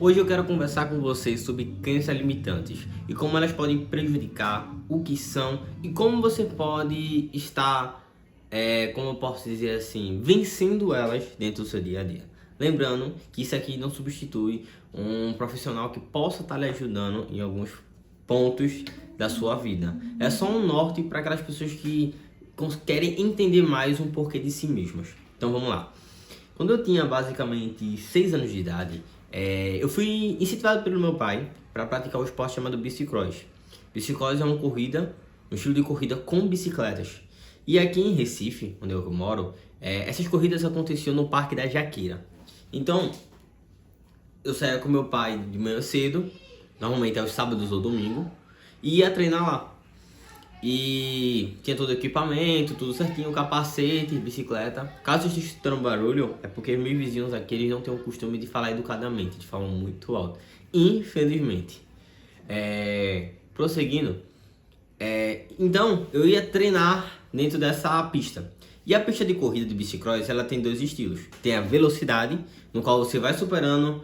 Hoje eu quero conversar com vocês sobre crenças limitantes e como elas podem prejudicar, o que são e como você pode estar, como eu posso dizer assim, vencendo elas dentro do seu dia a dia. Lembrando que isso aqui não substitui um profissional que possa estar lhe ajudando em alguns pontos da sua vida. É só um norte para aquelas pessoas que querem entender mais um porquê de si mesmas. Então vamos lá. Quando eu tinha basicamente 6 anos de idade, eu fui incentivado pelo meu pai para praticar um esporte chamado bicicross. Bicicross é um estilo de corrida com bicicletas. E aqui em Recife, onde eu moro, essas corridas aconteciam no Parque da Jaqueira. Então, eu saía com meu pai de manhã cedo, normalmente aos sábados ou domingo, e ia treinar lá. E tinha todo o equipamento, tudo certinho, capacete, bicicleta. Caso esteja escutando barulho, é porque meus vizinhos aqui eles não têm o costume de falar educadamente, de falar muito alto. Infelizmente. Prosseguindo. Então, eu ia treinar dentro dessa pista. E a pista de corrida de bicicross, ela tem 2 estilos. Tem a velocidade, no qual você vai superando,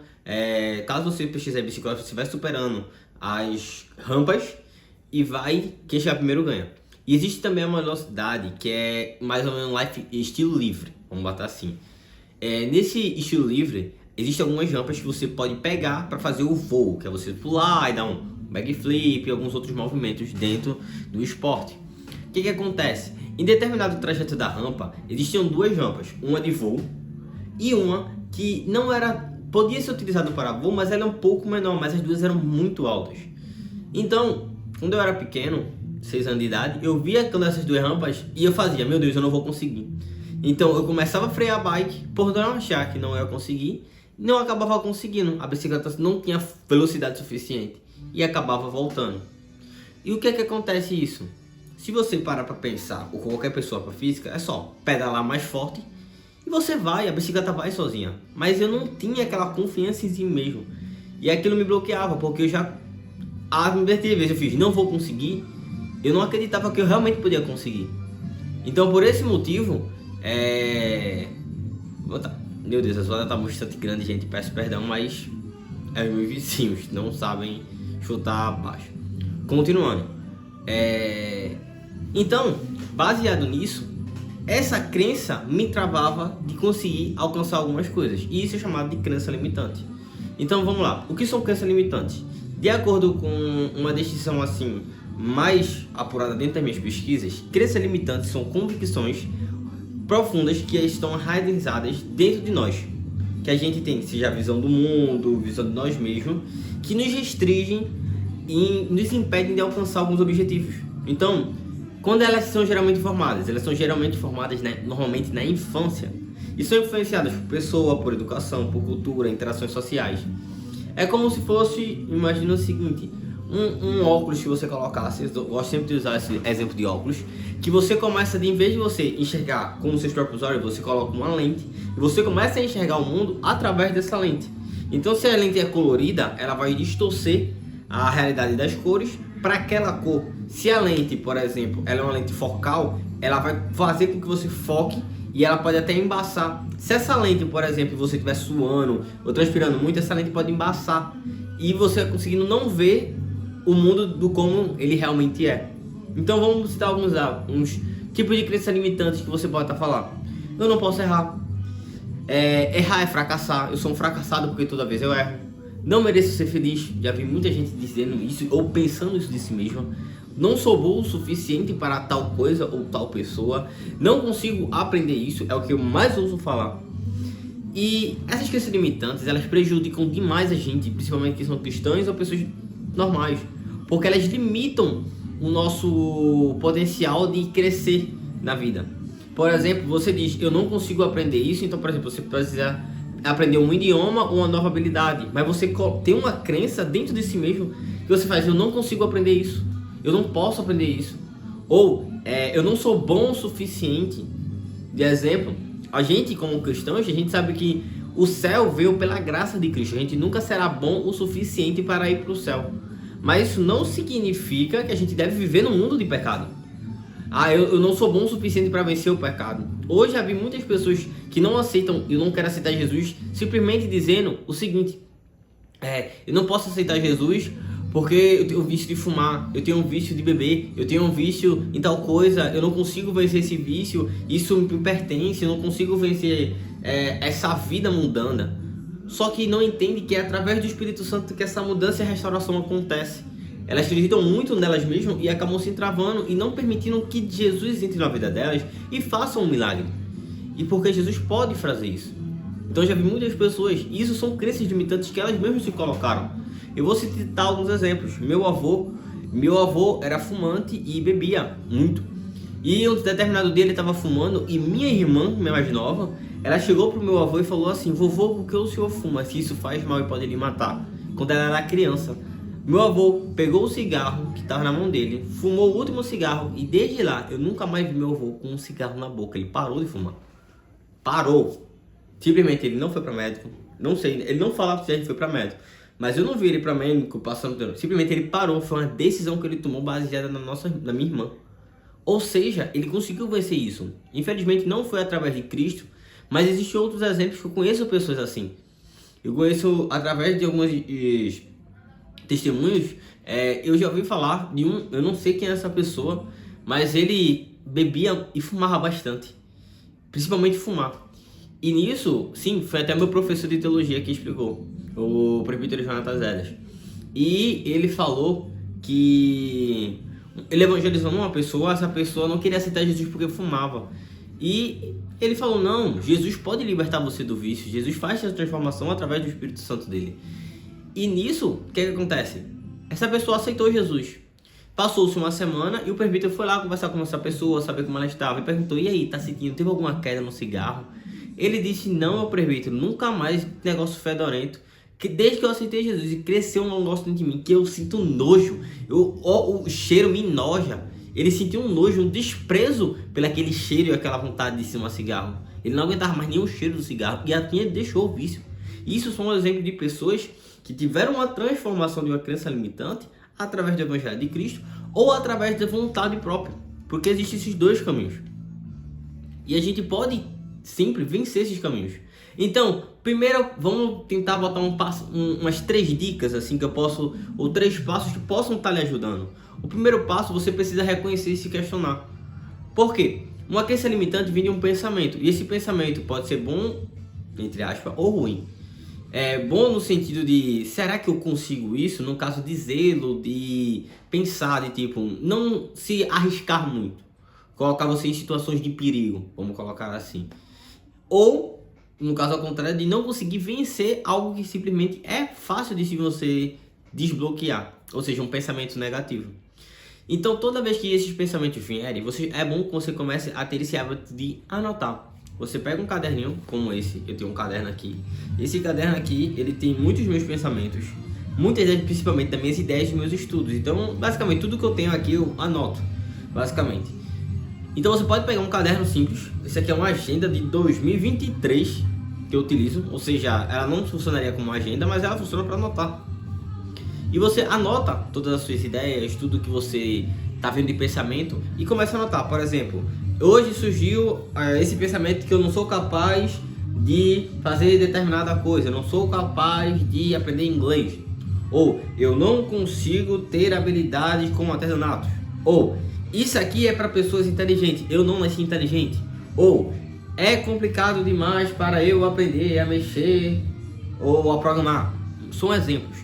caso você pesquisar bicicross, você vai superando as rampas e quem chegar primeiro ganha. E existe também a velocidade, que é mais ou menos estilo livre, vamos botar assim. Nesse estilo livre, existem algumas rampas que você pode pegar para fazer o voo, que é você pular e dar um backflip e alguns outros movimentos dentro do esporte. O que acontece? Em determinado trajeto da rampa, existiam 2 rampas, uma de voo e uma que podia ser utilizada para voo, mas ela é um pouco menor, mas as duas eram muito altas. Então, quando eu era pequeno, 6 anos de idade, eu via essas 2 rampas e eu fazia, meu Deus, eu não vou conseguir. Então eu começava a frear a bike por não achar que não ia conseguir, não acabava conseguindo. A bicicleta não tinha velocidade suficiente e acabava voltando. E o que acontece isso? Se você parar para pensar, ou qualquer pessoa para física, é só pedalar mais forte e você vai, a bicicleta vai sozinha. Mas eu não tinha aquela confiança em si mesmo. E aquilo me bloqueava, porque eu já diversas vezes eu fiz, não vou conseguir, eu não acreditava que eu realmente podia conseguir. Então por esse motivo, meu Deus, a zoada tá bastante grande, gente, peço perdão, mas meus vizinhos não sabem chutar baixo. Continuando, então, baseado nisso, essa crença me travava de conseguir alcançar algumas coisas, e isso é chamado de crença limitante. Então vamos lá, o que são crenças limitantes? De acordo com uma descrição assim mais apurada dentro das minhas pesquisas, crenças limitantes são convicções profundas que estão enraizadas dentro de nós, que a gente tem, seja a visão do mundo, visão de nós mesmos, que nos restringem e nos impedem de alcançar alguns objetivos. Então, quando elas são geralmente formadas? Elas são geralmente formadas normalmente na infância e são influenciadas por pessoa, por educação, por cultura, interações sociais. É como se fosse, imagina o seguinte, um óculos que você colocasse, eu gosto sempre de usar esse exemplo de óculos, que você começa, em vez de você enxergar com os seus próprios olhos, você coloca uma lente e você começa a enxergar o mundo através dessa lente. Então se a lente é colorida, ela vai distorcer a realidade das cores para aquela cor. Se a lente, por exemplo, ela é uma lente focal, ela vai fazer com que você foque e ela pode até embaçar. Se essa lente, por exemplo, você estiver suando ou transpirando muito, essa lente pode embaçar e você conseguindo não ver o mundo do como ele realmente é. Então vamos citar alguns tipos de crenças limitantes que você pode estar falando. Eu não posso errar. Errar é fracassar. Eu sou um fracassado porque toda vez eu erro. Não mereço ser feliz. Já vi muita gente dizendo isso ou pensando isso de si mesma. Não sou bom o suficiente para tal coisa ou tal pessoa. Não consigo aprender isso. É o que eu mais ouço falar. E essas crenças limitantes, elas prejudicam demais a gente, principalmente que são cristãos ou pessoas normais, porque elas limitam o nosso potencial de crescer na vida. Por exemplo, você diz, eu não consigo aprender isso, então, por exemplo, você precisa aprender um idioma ou uma nova habilidade, mas você tem uma crença dentro de si mesmo que você faz, eu não consigo aprender isso, eu não posso aprender isso, ou eu não sou bom o suficiente. De exemplo, a gente como cristãos, a gente sabe que o céu veio pela graça de Cristo, a gente nunca será bom o suficiente para ir para o céu, mas isso não significa que a gente deve viver no mundo de pecado. Eu não sou bom o suficiente para vencer o pecado. Hoje já vi muitas pessoas que não aceitam e não querem aceitar Jesus simplesmente dizendo o seguinte: Eu não posso aceitar Jesus porque eu tenho um vício de fumar, eu tenho um vício de beber, eu tenho um vício em tal coisa, eu não consigo vencer esse vício, isso me pertence, eu não consigo vencer essa vida mundana. Só que não entende que é através do Espírito Santo que essa mudança e a restauração acontece. Elas acreditam muito nelas mesmas e acabam se travando e não permitindo que Jesus entre na vida delas e faça um milagre. E porque Jesus pode fazer isso. Então eu já vi muitas pessoas, e isso são crenças limitantes que elas mesmas se colocaram. Eu vou citar alguns exemplos. Meu avô era fumante e bebia muito. E um determinado dia ele estava fumando e minha irmã, minha mais nova, ela chegou pro meu avô e falou assim: vovô, por que o senhor fuma? Se isso faz mal e pode lhe matar. Quando ela era criança. Meu avô pegou o cigarro que estava na mão dele, fumou o último cigarro e desde lá eu nunca mais vi meu avô com um cigarro na boca. Ele parou de fumar. Parou. Simplesmente ele não foi para médico. Não sei, ele não falava se ele foi para médico. Mas eu não vi ele para médico passando tempo. Simplesmente ele parou. Foi uma decisão que ele tomou baseada na minha irmã. Ou seja, ele conseguiu vencer isso. Infelizmente não foi através de Cristo, mas existem outros exemplos que eu conheço pessoas assim. Eu conheço através de alguns testemunhos. Eu já ouvi falar de um, eu não sei quem é essa pessoa, mas ele bebia e fumava bastante. Principalmente fumar. E nisso, sim, foi até meu professor de teologia que explicou, o presbítero Jonathan Zedas. E ele falou que ele evangelizou uma pessoa, essa pessoa não queria aceitar Jesus porque fumava. E ele falou: não, Jesus pode libertar você do vício, Jesus faz essa transformação através do Espírito Santo dele. E nisso, o que acontece? Essa pessoa aceitou Jesus. Passou-se uma semana e o presbítero foi lá conversar com essa pessoa, saber como ela estava, e perguntou: e aí, tá sentindo, teve alguma queda no cigarro? Ele disse: não, meu presbítero, nunca mais negócio fedorento. Que desde que eu aceitei Jesus e cresceu um negócio dentro de mim, que eu sinto nojo, o cheiro me enoja. Ele sentiu um nojo, um desprezo pelo aquele cheiro e aquela vontade de fumar cigarro. Ele não aguentava mais nem o cheiro do cigarro e assim ele deixou o vício. Isso são um exemplo de pessoas que tiveram uma transformação de uma crença limitante através do Evangelho de Cristo ou através da vontade própria. Porque existem esses dois caminhos. E a gente pode sempre vencer esses caminhos. Então, primeiro vamos tentar botar umas 3 dicas assim que eu posso, ou 3 passos que possam estar lhe ajudando. O primeiro passo, você precisa reconhecer e se questionar. Por quê? Uma crença limitante vem de um pensamento, e esse pensamento pode ser bom, entre aspas, ou ruim. É bom no sentido de, será que eu consigo isso? No caso de zelo, de pensar, de tipo, não se arriscar muito. Colocar você em situações de perigo, vamos colocar assim. Ou, no caso ao contrário, de não conseguir vencer algo que simplesmente é fácil de se você desbloquear. Ou seja, um pensamento negativo. Então, toda vez que esses pensamentos vierem, é bom que você comece a ter esse hábito de anotar. Você pega um caderninho como esse, eu tenho um caderno aqui. Esse caderno aqui, ele tem muitos meus pensamentos, muitas vezes, principalmente das minhas ideias e meus estudos. Então, basicamente, tudo que eu tenho aqui eu anoto, basicamente. Então, você pode pegar um caderno simples. Esse aqui é uma agenda de 2023 que eu utilizo, ou seja, ela não funcionaria como uma agenda, mas ela funciona para anotar. E você anota todas as suas ideias, tudo que você está vendo de pensamento e começa a anotar. Por exemplo, hoje surgiu esse pensamento que eu não sou capaz de fazer determinada coisa, eu não sou capaz de aprender inglês, ou eu não consigo ter habilidades como artesanato, ou isso aqui é para pessoas inteligentes, eu não nasci inteligente, ou é complicado demais para eu aprender a mexer ou a programar. São exemplos.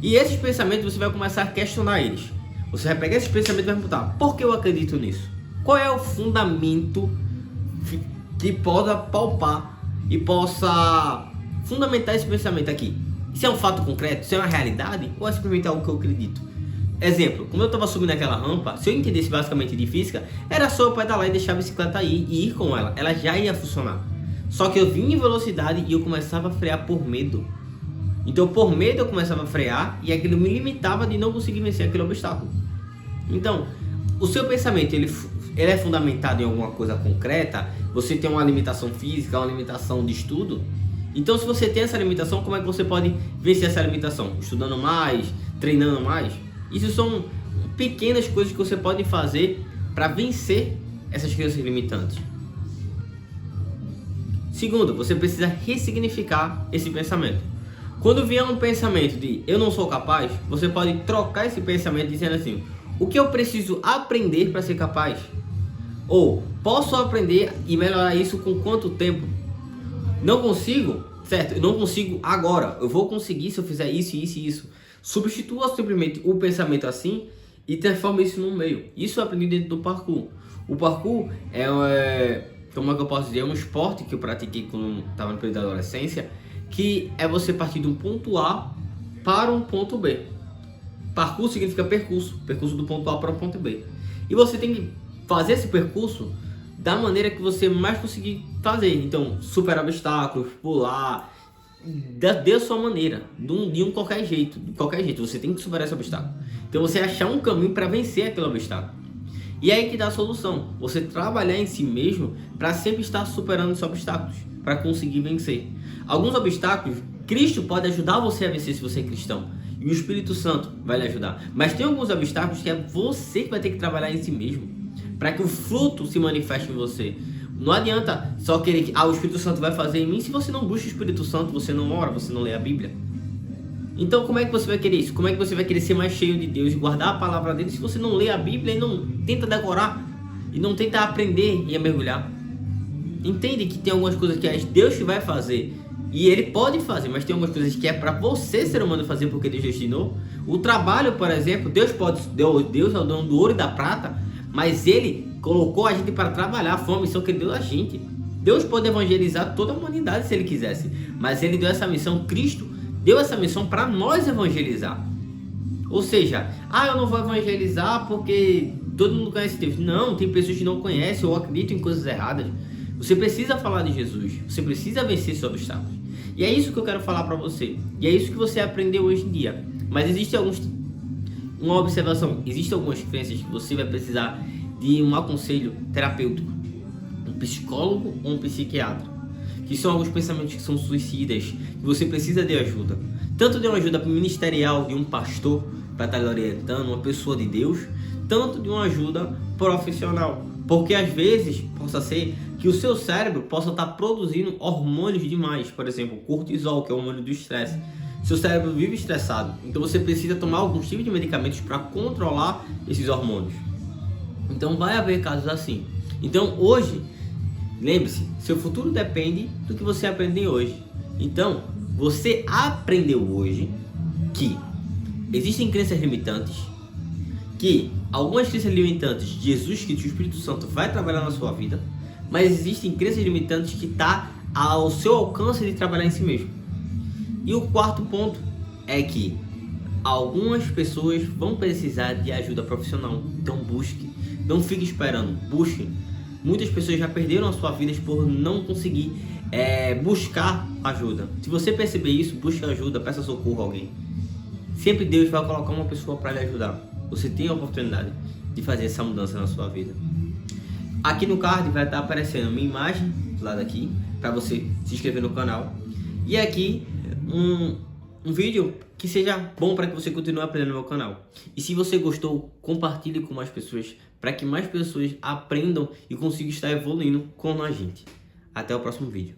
E esses pensamentos você vai começar a questionar eles. Você vai pegar esses pensamentos e vai perguntar: por que eu acredito nisso? Qual é o fundamento que possa palpar e possa fundamentar esse pensamento aqui? Isso é um fato concreto? Isso é uma realidade? Ou é simplesmente algo que eu acredito? Exemplo, como eu estava subindo aquela rampa, se eu entendesse basicamente de física, era só eu pedalar e deixar a bicicleta aí e ir com ela. Ela já ia funcionar. Só que eu vinha em velocidade e eu começava a frear por medo. Então, por medo, eu começava a frear e aquilo me limitava de não conseguir vencer aquele obstáculo. Então, o seu pensamento, ele é fundamentado em alguma coisa concreta? Você tem uma limitação física, uma limitação de estudo? Então, se você tem essa limitação, como é que você pode vencer essa limitação? Estudando mais, treinando mais? Isso são pequenas coisas que você pode fazer para vencer essas crenças limitantes. Segundo, você precisa ressignificar esse pensamento. Quando vier um pensamento de eu não sou capaz, você pode trocar esse pensamento dizendo assim: o que eu preciso aprender para ser capaz? Ou posso aprender e melhorar isso com quanto tempo? Não consigo, certo? Eu não consigo agora. Eu vou conseguir se eu fizer isso, isso e isso. Substitua simplesmente o pensamento assim e transforma isso num meio. Isso eu aprendi dentro do parkour. O parkour como é que eu posso dizer? É um esporte que eu pratiquei quando estava no período da adolescência, que é você partir de um ponto A para um ponto B. Parkour significa percurso do ponto A para o ponto B. E você tem que fazer esse percurso da maneira que você mais conseguir fazer. Então, superar obstáculos, pular, da sua maneira, de qualquer jeito, você tem que superar esse obstáculo. Então, você achar um caminho para vencer aquele obstáculo. E é aí que dá a solução, você trabalhar em si mesmo para sempre estar superando esses obstáculos, para conseguir vencer. Alguns obstáculos, Cristo pode ajudar você a vencer se você é cristão, e o Espírito Santo vai lhe ajudar. Mas tem alguns obstáculos que é você que vai ter que trabalhar em si mesmo, para que o fruto se manifeste em você. Não adianta só querer que o Espírito Santo vai fazer em mim se você não busca o Espírito Santo, você não ora, você não lê a Bíblia. Então como é que você vai querer isso? Como é que você vai querer ser mais cheio de Deus e guardar a palavra dele se você não lê a Bíblia e não tenta decorar e não tenta aprender e mergulhar? Entende que tem algumas coisas que é Deus que vai fazer e ele pode fazer, mas tem algumas coisas que é para você, ser humano, fazer porque Deus destinou. O trabalho, por exemplo, Deus é o dono do ouro e da prata, mas ele colocou a gente para trabalhar, foi uma missão que ele deu a gente. Deus pode evangelizar toda a humanidade se ele quisesse, mas ele deu essa missão, Cristo deu essa missão para nós evangelizar. Ou seja, eu não vou evangelizar porque todo mundo conhece Deus. Não, tem pessoas que não conhecem ou acreditam em coisas erradas. Você precisa falar de Jesus, você precisa vencer esses obstáculos. E é isso que eu quero falar para você. E é isso que você aprendeu hoje em dia. Mas existem uma observação, existem algumas crenças que você vai precisar de um aconselho terapêutico, um psicólogo ou um psiquiatra, que são alguns pensamentos que são suicidas, que você precisa de ajuda. Tanto de uma ajuda ministerial de um pastor para estar lhe orientando, uma pessoa de Deus, tanto de uma ajuda profissional. Porque às vezes possa ser que o seu cérebro possa estar produzindo hormônios demais, por exemplo, cortisol, que é o hormônio do estresse. Seu cérebro vive estressado, então você precisa tomar alguns tipos de medicamentos para controlar esses hormônios. Então vai haver casos assim. Então hoje, lembre-se, seu futuro depende do que você aprender hoje. Então, você aprendeu hoje que existem crenças limitantes, que algumas crenças limitantes Jesus Cristo e o Espírito Santo vai trabalhar na sua vida, mas existem crenças limitantes que está ao seu alcance de trabalhar em si mesmo. E o quarto ponto é que algumas pessoas vão precisar de ajuda profissional. Então busque, não fique esperando, busque. Muitas pessoas já perderam a sua vida por não conseguir buscar ajuda. Se você perceber isso, busque ajuda, peça socorro a alguém. Sempre Deus vai colocar uma pessoa para lhe ajudar. Você tem a oportunidade de fazer essa mudança na sua vida. Aqui no card vai estar aparecendo minha imagem do lado aqui, para você se inscrever no canal. E aqui um vídeo que seja bom para que você continue aprendendo no meu canal. E se você gostou, compartilhe com mais pessoas, para que mais pessoas aprendam e consigam estar evoluindo com a gente. Até o próximo vídeo.